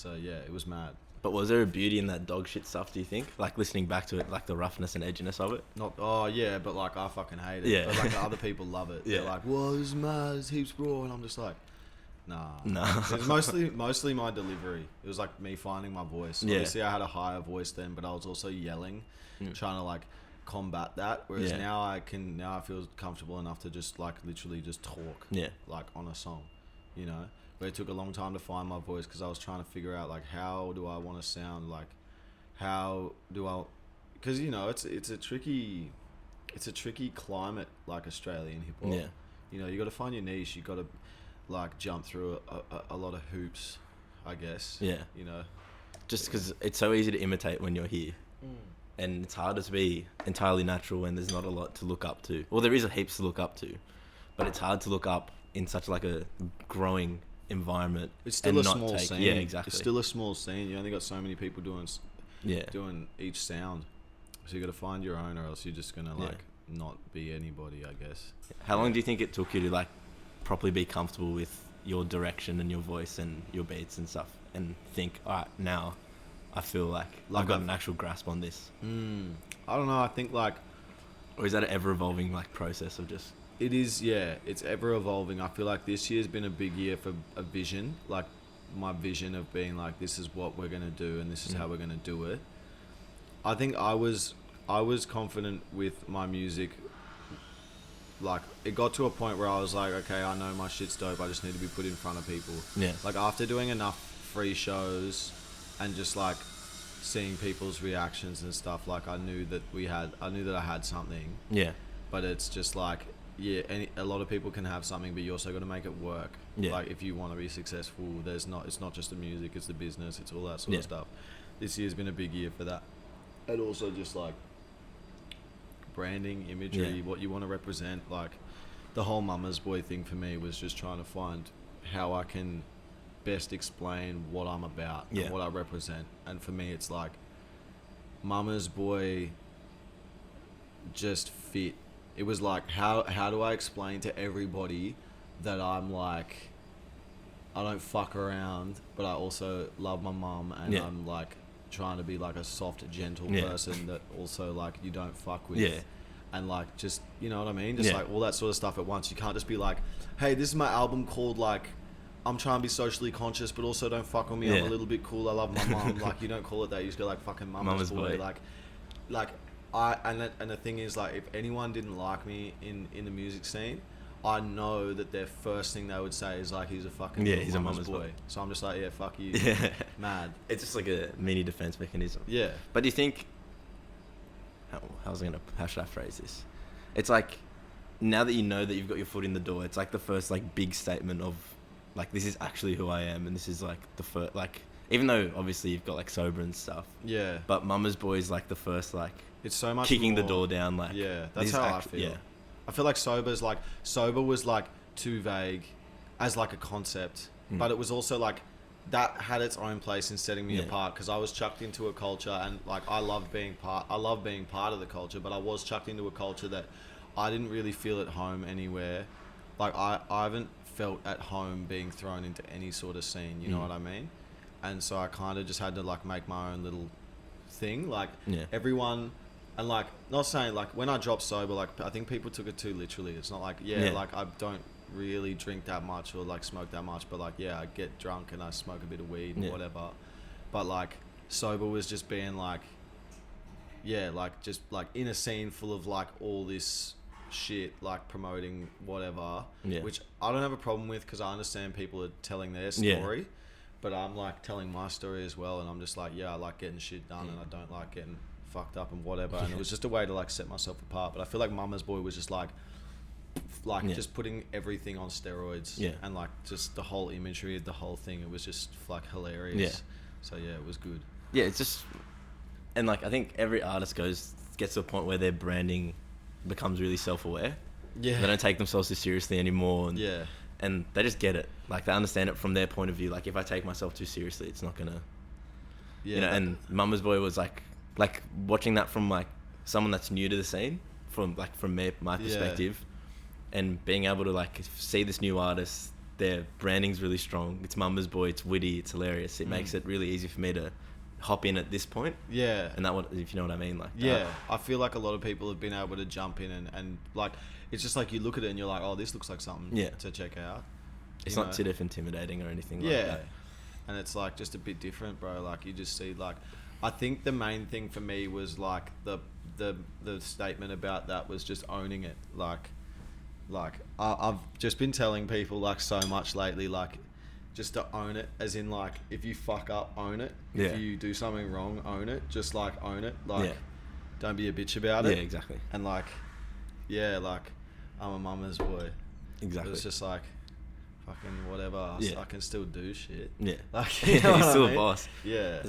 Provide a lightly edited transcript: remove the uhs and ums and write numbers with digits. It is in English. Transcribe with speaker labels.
Speaker 1: So yeah, it was mad.
Speaker 2: But was there a beauty in that dog shit stuff, do you think? Like, listening back to it, like the roughness and edginess of it?
Speaker 1: Not, oh yeah, but like I fucking hate it.
Speaker 2: Yeah.
Speaker 1: But like the other people love it.
Speaker 2: Yeah.
Speaker 1: They're like, whoa, this is mad, this heaps raw, and I'm just like, nah. It's mostly my delivery. It was like me finding my voice.
Speaker 2: Yeah.
Speaker 1: Obviously I had a higher voice then, but I was also yelling, trying to like combat that. Whereas now I feel comfortable enough to just like literally just talk.
Speaker 2: Yeah.
Speaker 1: Like on a song, you know. But it took a long time to find my voice because I was trying to figure out like how do I want to sound, like how do I, because you know it's a tricky climate, like Australian hip hop.
Speaker 2: Yeah.
Speaker 1: You know, you got to find your niche. You got to like jump through a lot of hoops, I guess.
Speaker 2: Yeah.
Speaker 1: You know,
Speaker 2: Just because it's so easy to imitate when you're here. And it's harder to be entirely natural when there's not a lot to look up to. Well, there is a heaps to look up to, but it's hard to look up in such like a growing environment.
Speaker 1: it's still
Speaker 2: and
Speaker 1: a
Speaker 2: not
Speaker 1: small
Speaker 2: take-
Speaker 1: scene.
Speaker 2: Yeah, exactly.
Speaker 1: It's still a small scene. You only got so many people doing
Speaker 2: Yeah.
Speaker 1: each sound, so you got to find your own, or else you're just gonna
Speaker 2: Yeah.
Speaker 1: like not be anybody, I guess.
Speaker 2: How long do you think it took you to like properly be comfortable with your direction and your voice and your beats and stuff, and think, all right, now I feel like I've got an actual grasp on this?
Speaker 1: I don't know. I think like
Speaker 2: Or is that an ever evolving like process of just?
Speaker 1: it is. Yeah, it's ever evolving. I feel like this year's been a big year for a vision, like my vision of being like, this is what we're gonna do and this is how we're gonna do it. I think I was confident with my music. Like it got to a point where I was like, okay, I know my shit's dope. I just need to be put in front of people.
Speaker 2: Yeah.
Speaker 1: Like after doing enough free shows and just like seeing people's reactions and stuff, like I knew that I had something.
Speaker 2: Yeah.
Speaker 1: But it's just like, yeah, a lot of people can have something, but you also got to make it work.
Speaker 2: Yeah.
Speaker 1: Like if you want to be successful, it's not just the music, it's the business, it's all that sort of stuff. This year's been a big year for that. And also just like branding, imagery, what you want to represent. Like the whole Mumma's Boy thing for me was just trying to find how I can best explain what I'm about and what I represent. And for me, it's like Mumma's Boy just fit. It was like, how do I explain to everybody that I'm like, I don't fuck around, but I also love my mum, and I'm like trying to be like a soft, gentle person that also like you don't fuck with.
Speaker 2: Yeah.
Speaker 1: And like, just, you know what I mean? Just like all that sort of stuff at once. You can't just be like, hey, this is my album called like, I'm trying to be socially conscious, but also don't fuck with me. I'm a little bit cool. I love my mum. Like, you don't call it that. You just go like fucking Mumma's Boy. Like and the thing is, like, if anyone didn't like me in the music scene, I know that their first thing they would say is like, he's a fucking
Speaker 2: he's a
Speaker 1: Mumma's boy. So I'm just like, yeah, fuck you.
Speaker 2: Yeah.
Speaker 1: Mad.
Speaker 2: It's just like a mini defense mechanism.
Speaker 1: Yeah.
Speaker 2: But do you think, how should I phrase this? It's like, now that you know that you've got your foot in the door, it's like the first like big statement of like, this is actually who I am, and this is like the first, like, even though obviously you've got like Sober and stuff.
Speaker 1: Yeah.
Speaker 2: But Mumma's Boy is like the first like,
Speaker 1: it's so much
Speaker 2: kicking
Speaker 1: more,
Speaker 2: the door down, like,
Speaker 1: yeah, that's how I feel.
Speaker 2: Yeah.
Speaker 1: I feel like Sober was like too vague as like a concept, but it was also like that had its own place in setting me apart, because I was chucked into a culture, and like I love being part of the culture, but I was chucked into a culture that I didn't really feel at home anywhere. Like I haven't felt at home being thrown into any sort of scene, you know what I mean? And so I kind of just had to like make my own little thing, like everyone. And like, not saying like when I dropped Sober, like I think people took it too literally. It's not like like I don't really drink that much or like smoke that much, but like I get drunk and I smoke a bit of weed and whatever. But like Sober was just being like, like just like in a scene full of like all this shit, like promoting whatever, which I don't have a problem with, because I understand people are telling their story, but I'm like telling my story as well, and I'm just like, I like getting shit done, and I don't like getting fucked up and whatever, and it was just a way to like set myself apart. But I feel like Mumma's Boy was just like just putting everything on steroids, and like just the whole imagery of the whole thing, it was just like hilarious. So it was good.
Speaker 2: It's just, and like I think every artist gets to a point where their branding becomes really self-aware. They don't take themselves too seriously anymore, and they just get it, like they understand it from their point of view. Like if I take myself too seriously, it's not gonna you know. And Mumma's Boy was like watching that from like someone that's new to the scene, from my perspective, and being able to like see this new artist their branding's really strong. It's Mumma's Boy. It's witty. It's hilarious. It makes it really easy for me to hop in at this point.
Speaker 1: Yeah.
Speaker 2: And that, if you know what I mean, like.
Speaker 1: Yeah, I feel like a lot of people have been able to jump in and like, it's just like you look at it and you're like, oh, this looks like something to check out.
Speaker 2: It's not too intimidating or anything like that.
Speaker 1: And it's like just a bit different, bro. Like you just see like, I think the main thing for me was like the statement about that was just owning it. Like I've just been telling people like so much lately, like just to own it, as in like if you fuck up, own it. If you do something wrong, own it. Just like own it. Like don't be a bitch about it.
Speaker 2: Yeah, exactly.
Speaker 1: And like, yeah, like I'm a mama's boy.
Speaker 2: Exactly.
Speaker 1: It's just like fucking whatever. I can still do shit.
Speaker 2: Yeah.
Speaker 1: Like
Speaker 2: he's still a boss.
Speaker 1: Yeah.
Speaker 2: There's no